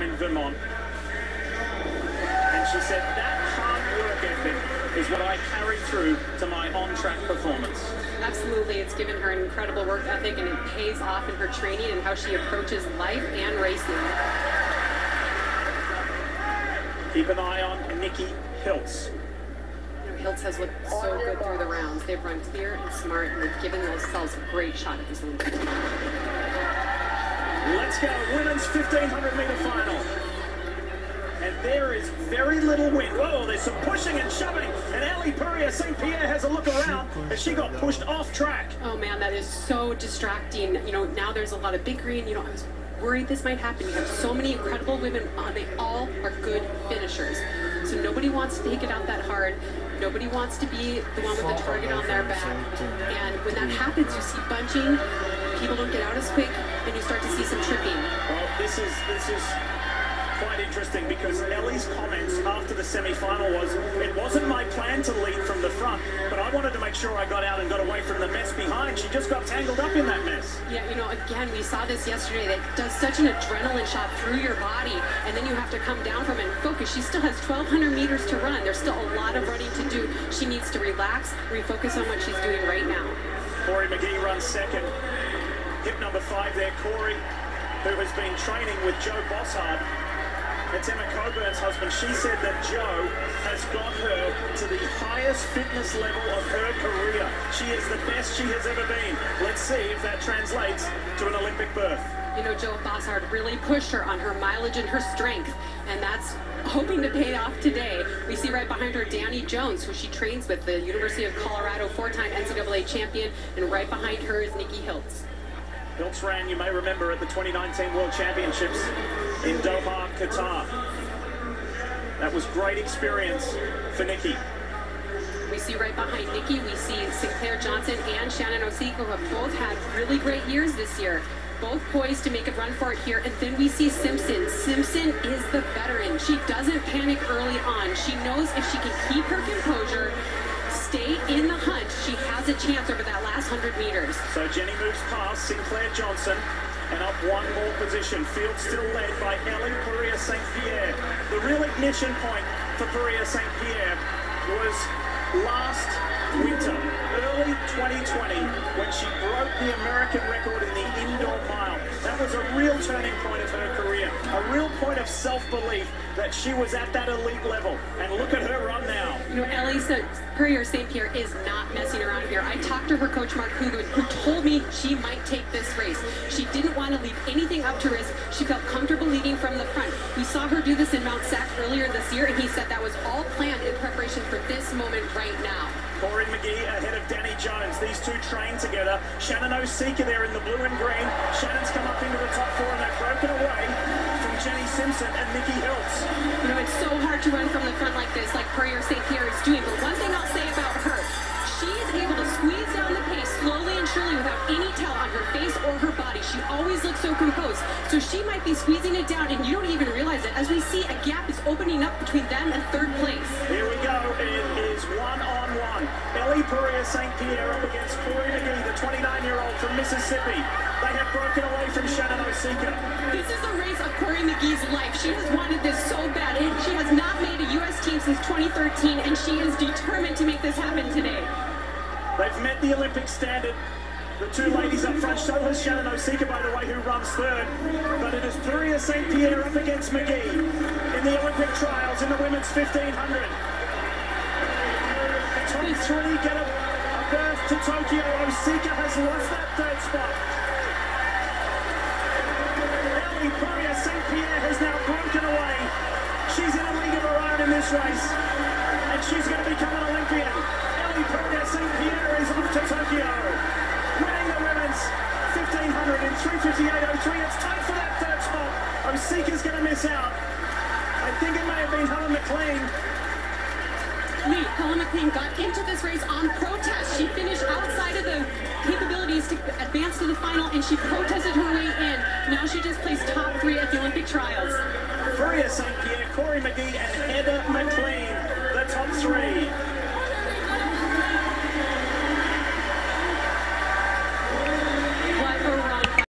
in Vermont. And she said that hard work ethic is what I carry through to my on-track performance. Absolutely. It's given her an incredible work ethic, and it pays off in her training and how she approaches life and racing. Keep an eye on Nikki Hiltz. Hiltz has looked so good through the rounds. They've run clear and smart, and they've given themselves a great shot at this Olympic. Let's go, women's 1500 meter final. And there is very little wind. Whoa, there's some pushing and shoving. And Elle Purrier St. Pierre has a look around as she got pushed off track. Oh man, that is so distracting. You know, now there's a lot of big green. You know, I was worried this might happen. You have so many incredible women on. They all are good finishers. So nobody wants to take it out that hard. Nobody wants to be the one with the target on their back. And when that happens, you see bunching. People don't get out as quick, and you start to see some tripping. Well, this is quite interesting, because Ellie's comments after the semi-final was, it wasn't my plan to lead from the front, but I wanted to make sure I got out and got away from the mess behind. She just got tangled up in that mess. Yeah, you know, again, we saw this yesterday. That does such an adrenaline shot through your body, and then you have to come down from it and focus. She still has 1,200 meters to run. There's still a lot of running to do. She needs to relax, refocus on what she's doing right now. Corey McGee runs second. Hip number 5 there, Corey, who has been training with Joe Bossard. It's Emma Coburn's husband. She said that Joe has got her to the highest fitness level of her career. She is the best she has ever been. Let's see if that translates to an Olympic berth. You know, Joe Bossard really pushed her on her mileage and her strength, and that's hoping to pay off today. We see right behind her Danny Jones, who she trains with, the University of Colorado, 4-time NCAA champion, and right behind her is Nikki Hiltz. Hiltz ran, you may remember, at the 2019 World Championships in Doha, Qatar. That was great experience for Nikki. We see right behind Nikki, we see Sinclair Johnson and Shannon Osiko have both had really great years this year. Both poised to make a run for it here. And then we see Simpson. Simpson is the veteran. She doesn't panic early on. She knows if she can keep her composure, stay in the hunt, she has a chance over that last 100 meters. So Jenny moves past Sinclair Johnson and up one more position. Field still led by Elle Purrier St. Pierre. The real ignition point for Purrier St. Pierre was last winter, early 2020, when she broke the American record in the indoor mile. That was a real turning point of her career, a real point of self-belief that she was at that elite level. And look at her run now. You know, Elle Purrier St. Pierre is not messing around here. I talked to her coach, Mark Coogan, who told me she might take this race. She didn't want to leave anything up to risk. She felt comfortable leading from the front. We saw her do this in Mount Sac earlier this year, and he said that was all planned in preparation for this moment right now. Corey McGee ahead of Danny Jones. These two train together. Shannon Osika there in the blue and green. Shannon's come up into the top 4, and they've broken away from Jenny Simpson and Nikki Hiltz. You know, it's so hard to run from the front like this, like Purrier St. Pierre is doing. But one thing I'll say about her, she is able to squeeze down the pace slowly and surely without any tell on her face or her body. She always looks so composed. So she might be squeezing it down, and you don't even realize it. As we see, a gap is opening up between them and 3rd place. Here we go. It is one-on-one. Elle Purrier St. Pierre up against Corey McGee, the 29-year-old from Mississippi. They have broken away from Shannon Osika. This is the race of Corey McGee's life. She has wanted this so bad, and she has not made a U.S. team since 2013, and she is determined to make this happen today. They've met the Olympic standard. The two ladies up front, so has Shannon Osika, by the way, who runs 3rd. But it is Purrier St. Pierre up against McGee in the Olympic trials in the women's 1500. The top 3 get a berth to Tokyo. Osika has lost that 3rd spot. Elle Purrier St. Pierre has now broken away. She's in a league of her own in this race, and she's going to become an Olympian. Elle Purrier St. Pierre is off to Tokyo, winning the women's 1500 in 3:58.03. It's time for that 3rd spot. Osika's going to miss out. I think it may have been Helen McLean. Helen McLean got into this race on protest. She finished outside of the capabilities to advance to the final, and she protested her way in. Now she just placed top 3 at the Olympic trials. Purrier St. Pierre, Corey McGee, and Heather McLean, the top 3.